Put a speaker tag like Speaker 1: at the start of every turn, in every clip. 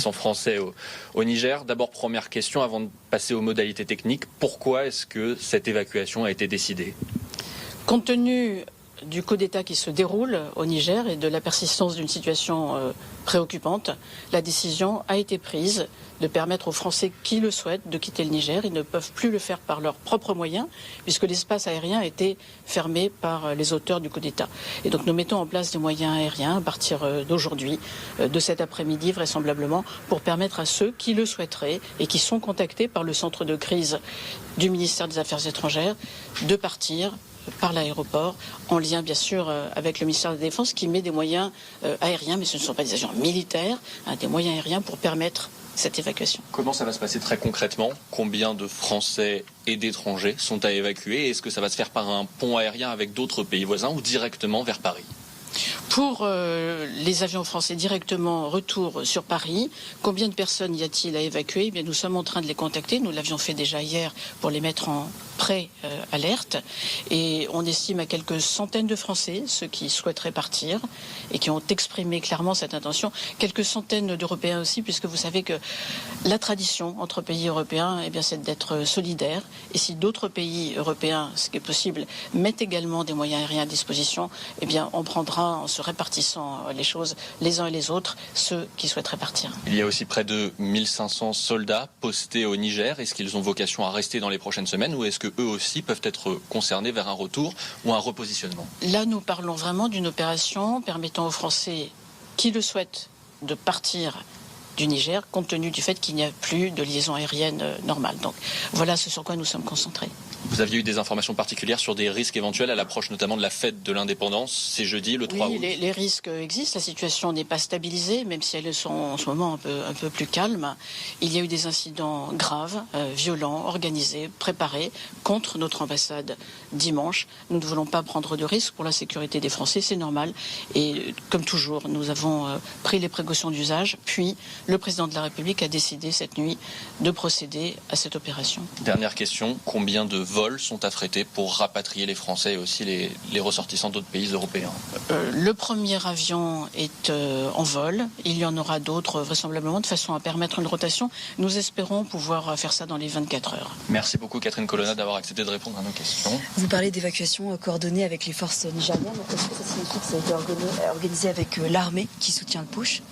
Speaker 1: ressortissants français au Niger. D'abord, première question, avant de passer aux modalités techniques, pourquoi est-ce que cette évacuation a été décidée ?
Speaker 2: Compte tenu du coup d'État qui se déroule au Niger et de la persistance d'une situation préoccupante, la décision a été prise de permettre aux Français qui le souhaitent de quitter le Niger. Ils ne peuvent plus le faire par leurs propres moyens, puisque l'espace aérien a été fermé par les auteurs du coup d'État. Et donc nous mettons en place des moyens aériens à partir d'aujourd'hui, de cet après-midi vraisemblablement, pour permettre à ceux qui le souhaiteraient et qui sont contactés par le centre de crise du ministère des Affaires étrangères de partir par l'aéroport, en lien bien sûr avec le ministère de la Défense qui met des moyens aériens, mais ce ne sont pas des avions militaires, des moyens aériens pour permettre cette évacuation.
Speaker 1: Comment ça va se passer très concrètement ? Combien de Français et d'étrangers sont à évacuer ? Est-ce que ça va se faire par un pont aérien avec d'autres pays voisins ou directement vers Paris ?
Speaker 2: Pour les avions français directement retour sur Paris, combien de personnes y a-t-il à évacuer ? Eh bien, nous sommes en train de les contacter. Nous l'avions fait déjà hier pour les mettre en pré-alerte. Et on estime à quelques centaines de Français, ceux qui souhaiteraient partir et qui ont exprimé clairement cette intention. Quelques centaines d'Européens aussi, puisque vous savez que la tradition entre pays européens, eh bien, c'est d'être solidaires. Et si d'autres pays européens, ce qui est possible, mettent également des moyens aériens à disposition, eh bien, on prendra, en se répartissant les choses les uns et les autres, ceux qui souhaiteraient partir.
Speaker 1: Il y a aussi près de 1500 soldats postés au Niger. Est-ce qu'ils ont vocation à rester dans les prochaines semaines ou est-ce qu'eux aussi peuvent être concernés vers un retour ou un repositionnement ?
Speaker 2: Là, nous parlons vraiment d'une opération permettant aux Français qui le souhaitent de partir du Niger, compte tenu du fait qu'il n'y a plus de liaison aérienne normale. Donc voilà ce sur quoi nous sommes concentrés.
Speaker 1: Vous aviez eu des informations particulières sur des risques éventuels à l'approche notamment de la fête de l'indépendance, c'est jeudi, le 3 août.
Speaker 2: Oui, les risques existent, la situation n'est pas stabilisée, même si elles sont en ce moment un peu plus calmes. Il y a eu des incidents graves, violents, organisés, préparés contre notre ambassade dimanche. Nous ne voulons pas prendre de risques pour la sécurité des Français, c'est normal. Et comme toujours, nous avons pris les précautions d'usage, puis le président de la République a décidé cette nuit de procéder à cette opération.
Speaker 1: Dernière question, combien de vols sont affrétés pour rapatrier les Français et aussi les ressortissants d'autres pays européens ?
Speaker 2: Le premier avion est en vol. Il y en aura d'autres vraisemblablement de façon à permettre une rotation. Nous espérons pouvoir faire ça dans les 24 heures.
Speaker 1: Merci beaucoup Catherine Colonna d'avoir accepté de répondre à nos questions.
Speaker 3: Vous parlez d'évacuation coordonnée avec les forces nigériennes. Est-ce que ça signifie que ça a été organisé avec l'armée qui soutient le push ?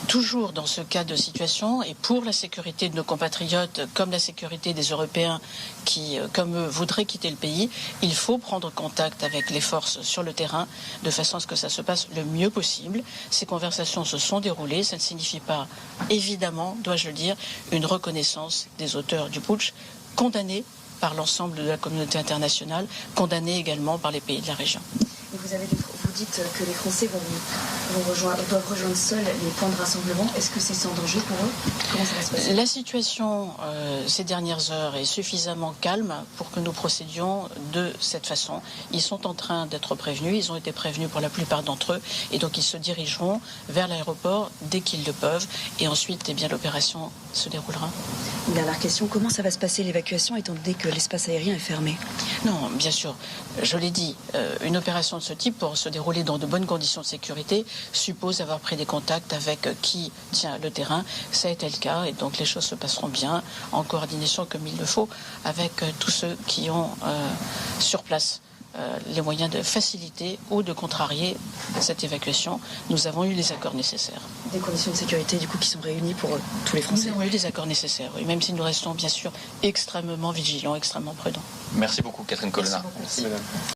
Speaker 2: Toujours dans ce cas de situation et pour la sécurité de nos compatriotes comme la sécurité des Européens qui, comme eux, voudraient quitter le pays, il faut prendre contact avec les forces sur le terrain de façon à ce que ça se passe le mieux possible. Ces conversations se sont déroulées. Ça ne signifie pas, évidemment, dois-je le dire, une reconnaissance des auteurs du putsch condamnés par l'ensemble de la communauté internationale, condamnés également par les pays de la région.
Speaker 3: Vous dites que les Français doivent rejoindre seuls les points de rassemblement. Est-ce que c'est sans danger pour eux ? Comment ça va se passer ?
Speaker 2: La situation ces dernières heures est suffisamment calme pour que nous procédions de cette façon. Ils sont en train d'être prévenus, ils ont été prévenus pour la plupart d'entre eux et donc ils se dirigeront vers l'aéroport dès qu'ils le peuvent et ensuite eh bien, l'opération se déroulera.
Speaker 3: Une dernière question, comment ça va se passer l'évacuation étant donné que l'espace aérien est fermé ?
Speaker 2: Non, bien sûr, je l'ai dit, une opération de ce type pour se dérouler dans de bonnes conditions de sécurité suppose avoir pris des contacts avec qui tient le terrain. Ça a été le cas et donc les choses se passeront bien en coordination comme il le faut avec tous ceux qui ont sur place les moyens de faciliter ou de contrarier cette évacuation. Nous avons eu les accords nécessaires.
Speaker 3: Des conditions de sécurité du coup qui sont réunies pour tous les Français.
Speaker 2: Nous avons eu les accords nécessaires, oui, même si nous restons bien sûr extrêmement vigilants, extrêmement prudents.
Speaker 1: Merci beaucoup Catherine Colonna.
Speaker 2: Merci beaucoup. Merci.